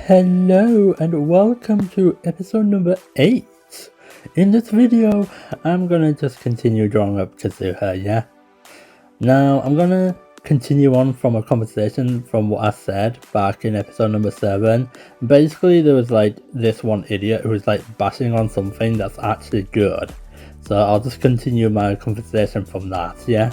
Hello and welcome to episode number 8. In this video, I'm gonna just continue drawing up Kazuha, yeah? Now, I'm gonna continue on from a conversation from what I said back in episode number 7. Basically, there was like this one idiot who was like bashing on something that's actually good. So I'll just continue my conversation from that, yeah?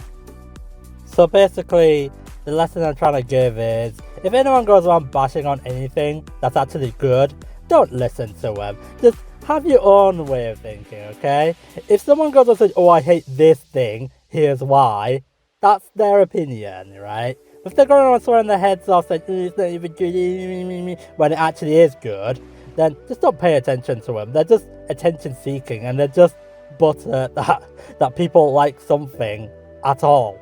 So basically, the lesson I'm trying to give is, if anyone goes around bashing on anything that's actually good, don't listen to them. Just have your own way of thinking, okay? If someone goes and says, oh, I hate this thing, here's why, that's their opinion, right? If they're going around swearing their heads off, saying, it's not even good, when it actually is good, then just don't pay attention to them. They're just attention seeking, and they're just butter that people like something at all.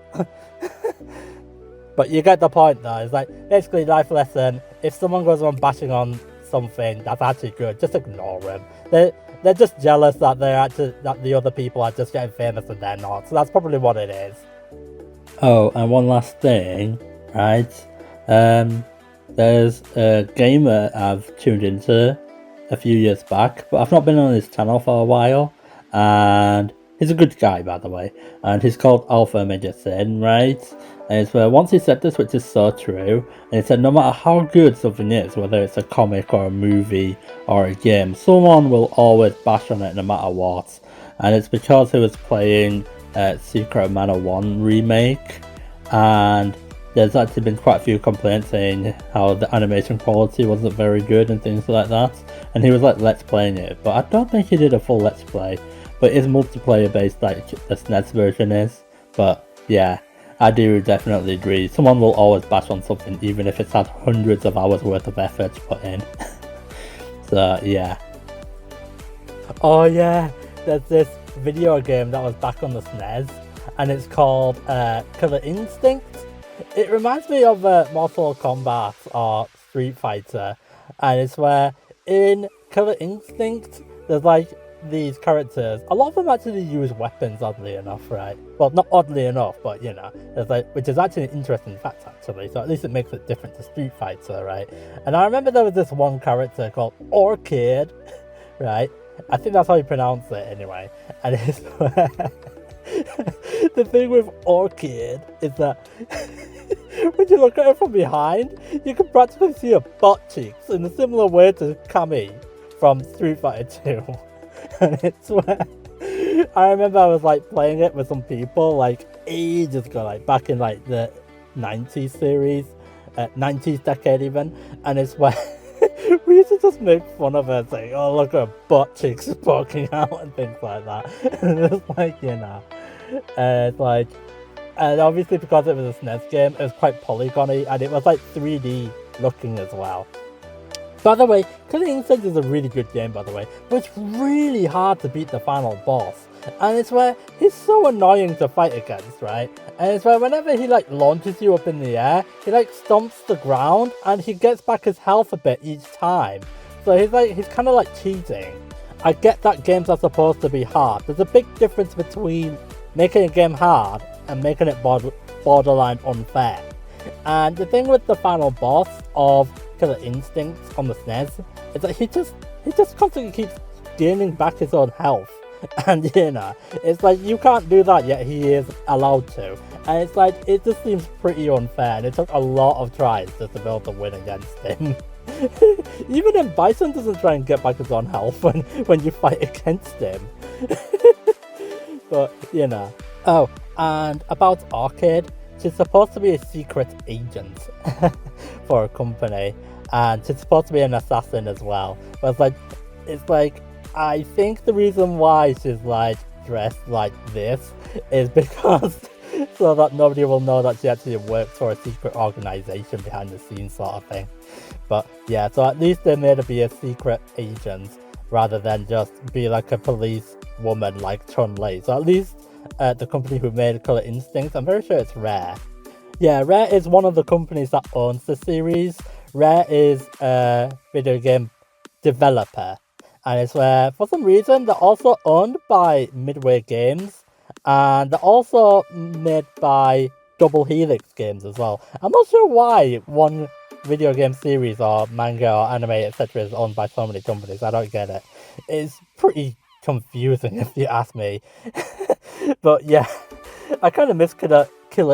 But you get the point though. It's like, basically, life lesson, if someone goes on bashing on something that's actually good, just ignore them. They're just jealous that that the other people are just getting famous and they're not. So that's probably what it is. Oh, and one last thing, right? There's a gamer I've tuned into a few years back, but I've not been on his channel for a while, and he's a good guy, by the way, and he's called Alpha Medicine, right? And it's where once he said this, which is so true, and he said no matter how good something is, whether it's a comic or a movie or a game, someone will always bash on it no matter what. And it's because he was playing Secret of Mana 1 remake, and there's actually been quite a few complaints saying how the animation quality wasn't very good and things like that. And he was like let's playing it, but I don't think he did a full let's play. But it's multiplayer based like the SNES version is. But yeah, I do definitely agree. Someone will always bash on something even if it's had hundreds of hours worth of effort put in. So yeah. Oh yeah, there's this video game that was back on the SNES, and it's called Killer Instinct. It reminds me of Mortal Kombat or Street Fighter, and it's where in Killer Instinct there's like these characters, a lot of them actually use weapons, oddly enough, right? Well, not oddly enough, but you know, there's like, which is actually an interesting fact actually, so at least it makes it different to Street Fighter, right? And I remember there was this one character called Orchid, right? I think that's how you pronounce it anyway, and it's the thing with Orchid is that when you look at it from behind, you can practically see her butt cheeks in a similar way to Cammy from Street Fighter 2. And it's where I remember I was like playing it with some people like ages ago, like back in like the 90s series, 90s decade even, and it's where we used to just make fun of her saying, oh look at her butt cheeks poking out and things like that. And it's like, you know, it's like, and obviously because it was a SNES game, it was quite polygony and it was like 3D looking as well. By the way, Killer Instinct is a really good game, by the way, but it's really hard to beat the final boss. And it's where he's so annoying to fight against, right? And it's where whenever he like launches you up in the air, he like stomps the ground and he gets back his health a bit each time. So he's kind of like cheating. I get that games are supposed to be hard. There's a big difference between making a game hard and making it borderline unfair. And the thing with the final boss of Killer Instinct on the SNES is that he just constantly keeps gaining back his own health, and you know, it's like you can't do that yet he is allowed to, and it's like it just seems pretty unfair, and it took a lot of tries just to be able to win against him. Even then, Bison doesn't try and get back his own health when you fight against him. But you know. Oh, and about Orchid, she's supposed to be a secret agent for a company, and she's supposed to be an assassin as well. But it's like I think the reason why she's like dressed like this is because so that nobody will know that she actually works for a secret organization behind the scenes sort of thing. But yeah, so at least they made her be a secret agent rather than just be like a police woman like Chun-Li. So at least the company who made Killer Instinct, I'm very sure it's Rare. Yeah, Rare is one of the companies that owns the series. Rare is a video game developer, and it's where for some reason they're also owned by Midway Games, and they're also made by Double Helix Games as well. I'm not sure why one video game series or manga or anime, etc. is owned by so many companies. I don't get it. It's pretty confusing if you ask me. But yeah, I kind of miss Killer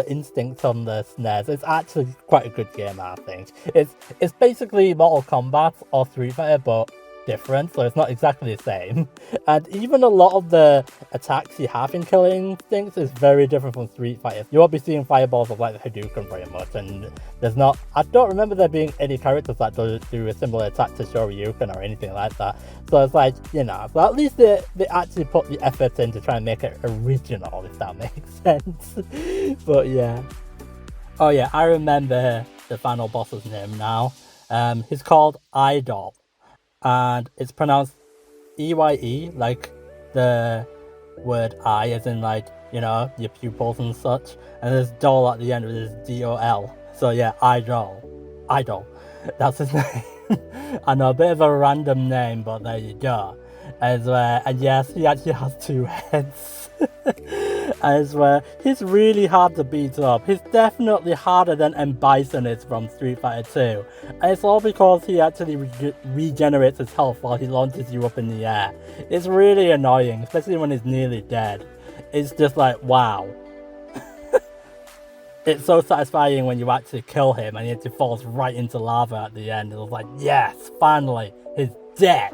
Instinct on the SNES. It's actually quite a good game, I think. It's basically Mortal Kombat or Street Fighter, but different, so it's not exactly the same. And even a lot of the attacks you have in Killer Instinct is very different from Street Fighter. You won't be seeing fireballs of like the Hadouken very much, and there's not. I don't remember there being any characters that do a similar attack to Shoryuken or anything like that. So it's like, you know, so at least they actually put the effort in to try and make it original, if that makes sense. But yeah. Oh yeah, I remember the final boss's name now. He's called Idol. And it's pronounced EYE, like the word eye, as in like, you know, your pupils and such. And there's doll at the end, which is DOL. So yeah, Idol. That's his name. I know, a bit of a random name, but there you go. And yes, he actually has 2 heads. He's really hard to beat up. He's definitely harder than M. Bison is from Street Fighter 2. And it's all because he actually regenerates his health while he launches you up in the air. It's really annoying, especially when he's nearly dead. It's just like, wow. It's so satisfying when you actually kill him and he actually falls right into lava at the end. It was like, yes, finally, he's dead.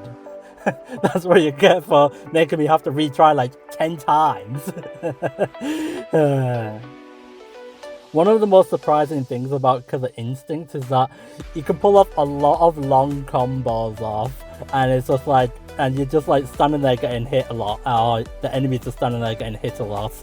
That's what you get for making me have to retry like 10 times. One of the most surprising things about Killer Instinct is that you can pull off a lot of long combos off, and it's just like, and you're just like standing there getting hit a lot, or the enemies are standing there getting hit a lot,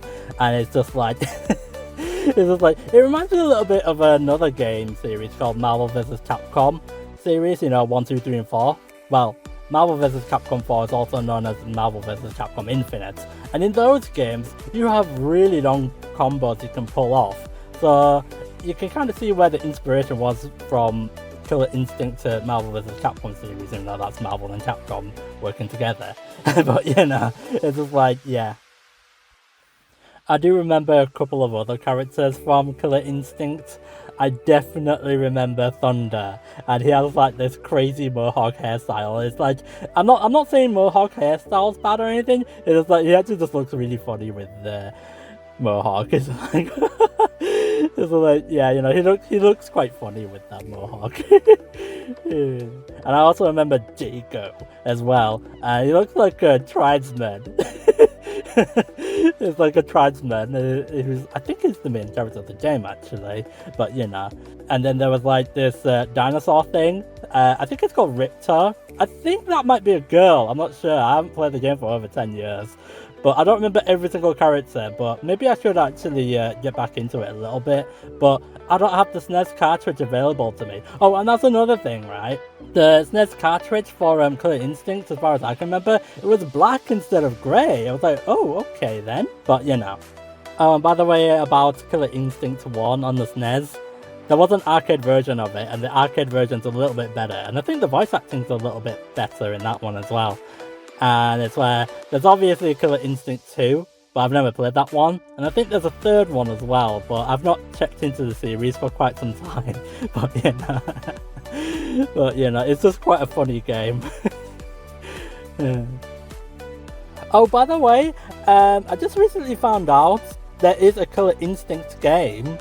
and it's just like, it's just like, it reminds me a little bit of another game series called Marvel vs. Capcom series, you know, 1, 2, 3, and 4. Well, Marvel vs. Capcom 4 is also known as Marvel vs. Capcom Infinite, and in those games, you have really long combos you can pull off. So you can kind of see where the inspiration was from Killer Instinct to Marvel vs. Capcom series, even though that's Marvel and Capcom working together. But you know, it's just like, yeah. I do remember a couple of other characters from Killer Instinct. I definitely remember Thunder, and he has like this crazy mohawk hairstyle. It's like, I'm not saying mohawk hairstyle's bad or anything. It's like he actually just looks really funny with the mohawk. It's like, it's like, yeah, you know, he looks quite funny with that mohawk. And I also remember Jago as well. He looks like a tribesman. It's like a tribesman who's, I think he's the main character of the game actually, but you know. And then there was like this dinosaur thing. I think it's called Riptor. I think that might be a girl. I'm not sure. I haven't played the game for over 10 years. But I don't remember every single character, but maybe I should actually get back into it a little bit. But I don't have the SNES cartridge available to me. Oh, and that's another thing, right? The SNES cartridge for Killer Instinct, as far as I can remember, it was black instead of grey. I was like, oh, okay then. But, you know. By the way, about Killer Instinct 1 on the SNES, there was an arcade version of it, and the arcade version's a little bit better. And I think the voice acting's a little bit better in that one as well. And it's where there's obviously Killer Instinct 2, but I've never played that one. And I think there's a third one as well, but I've not checked into the series for quite some time. But you know, it's just quite a funny game. Yeah. Oh, by the way, I just recently found out there is a Killer Instinct game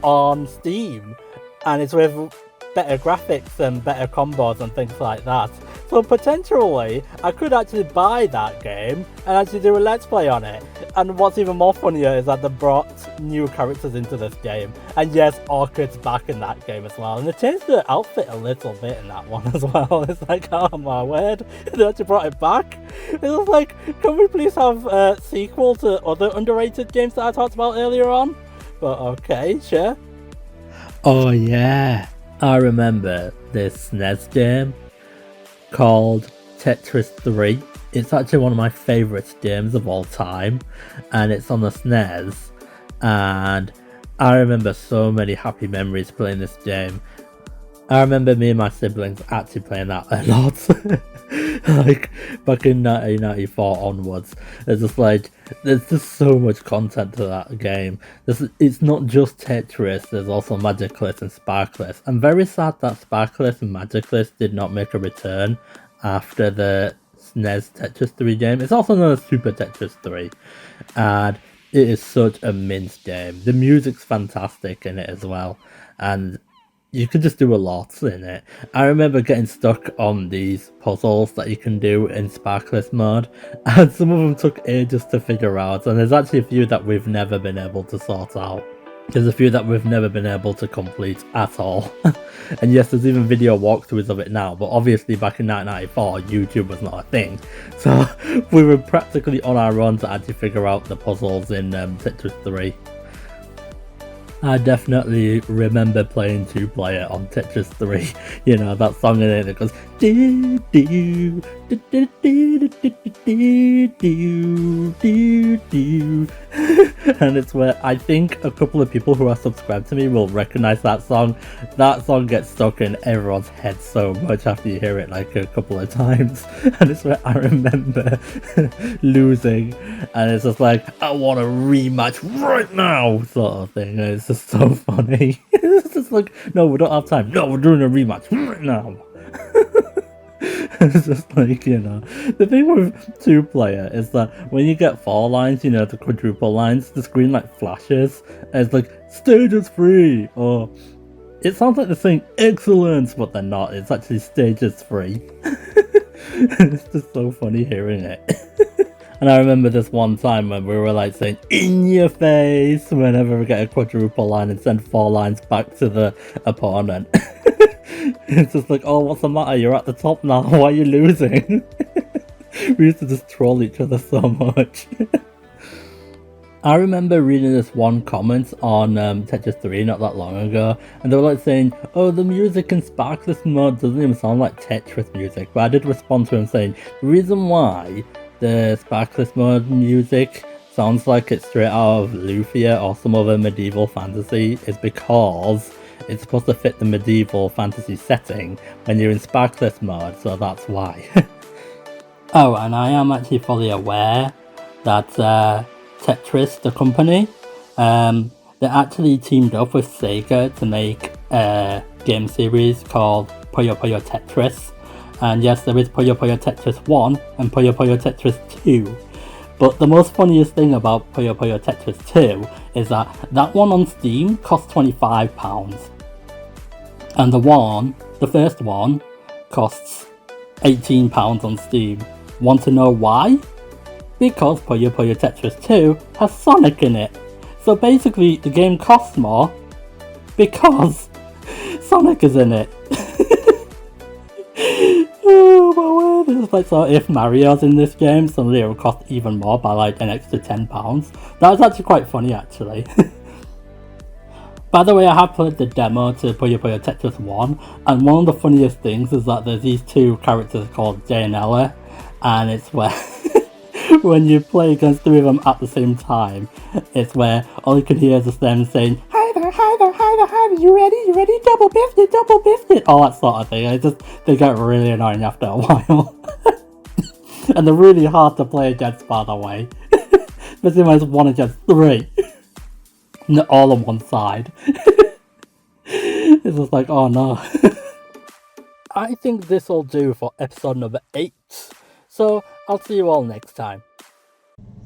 on Steam, and it's with better graphics and better combos and things like that. So potentially, I could actually buy that game and actually do a let's play on it. And what's even more funnier is that they brought new characters into this game. And yes, Orchid's back in that game as well. And they changed the outfit a little bit in that one as well. It's like, oh my word, they actually brought it back. It was like, can we please have a sequel to other underrated games that I talked about earlier on? But okay, sure. Oh yeah, I remember this SNES game called Tetris 3. It's actually one of my favourite games of all time, and it's on the SNES, and I remember so many happy memories playing this game. I remember me and my siblings actually playing that a lot. Like back in 1994 onwards. It's just like there's just so much content to that game. It's not just Tetris, there's also Magicless and Sparkless. I'm very sad that Sparkless and Magicless did not make a return after the SNES Tetris 3 game. It's also known as Super Tetris 3. And it is such a minced game. The music's fantastic in it as well. And you can just do a lot in it. I remember getting stuck on these puzzles that you can do in Sparkless mode, and some of them took ages to figure out, and there's actually a few that we've never been able to sort out. There's a few that we've never been able to complete at all. And yes, there's even video walkthroughs of it now, but obviously back in 1994, YouTube was not a thing. So we were practically on our own to actually figure out the puzzles in Tetris 3. I definitely remember playing 2-player on Tetris 3. You know, that song in it that goes do do do do do do do do do. And it's where I think a couple of people who are subscribed to me will recognize that song. That song gets stuck in everyone's head so much after you hear it like a couple of times. And it's where I remember losing, and it's just like, I want a rematch right now sort of thing. And it's just so funny. It's just like, no, we don't have time. No, we're doing a rematch right now. It's just like, you know, the thing with 2-player is that when you get 4 lines, you know, the quadruple lines, the screen like flashes, and it's like, stage is free, or it sounds like they're saying excellence, but they're not. It's actually stage is free. It's just so funny hearing it. And I remember this one time when we were like saying, in your face, whenever we get a quadruple line and send 4 lines back to the opponent. It's just like, oh, what's the matter? You're at the top now. Why are you losing? We used to just troll each other so much. I remember reading this one comment on Tetris 3 not that long ago, and they were like saying, oh, the music in Sparkless mode doesn't even sound like Tetris music. But I did respond to him saying, the reason why the Sparkless mode music sounds like it's straight out of Lufia or some other medieval fantasy is because it's supposed to fit the medieval fantasy setting when you're in Sparkless mode, so that's why. Oh, and I am actually fully aware that Tetris, the company, they actually teamed up with Sega to make a game series called Puyo Puyo Tetris. And yes, there is Puyo Puyo Tetris 1 and Puyo Puyo Tetris 2. But the most funniest thing about Puyo Puyo Tetris 2 is that one on Steam costs £25. And the first one, costs £18 on Steam. Want to know why? Because Puyo Puyo Tetris 2 has Sonic in it. So basically the game costs more because Sonic is in it. Oh my word, it's like, so if Mario's in this game, suddenly it will cost even more by like an extra £10. That was actually quite funny actually. By the way, I have played the demo to Puyo Puyo Tetris 1, and one of the funniest things is that there's these 2 characters called Jay and Ella, and it's where when you play against 3 of them at the same time, it's where all you can hear is just them saying, hi there, hi there, hi there, hi there, you ready, double biffed it, all that sort of thing. It's just, they get really annoying after a while. And they're really hard to play against, by the way. Especially when it's 1 against 3. Not all on one side. It's just like, oh no. I think this'll do for episode number 8. So, I'll see you all next time.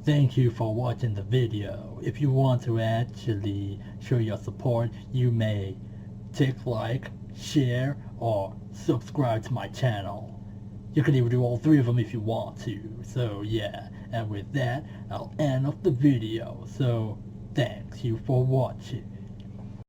Thank you for watching the video. If you want to actually show your support, you may tick like, share, or subscribe to my channel. You can even do all 3 of them if you want to. So yeah, and with that, I'll end off the video. So thanks you for watching.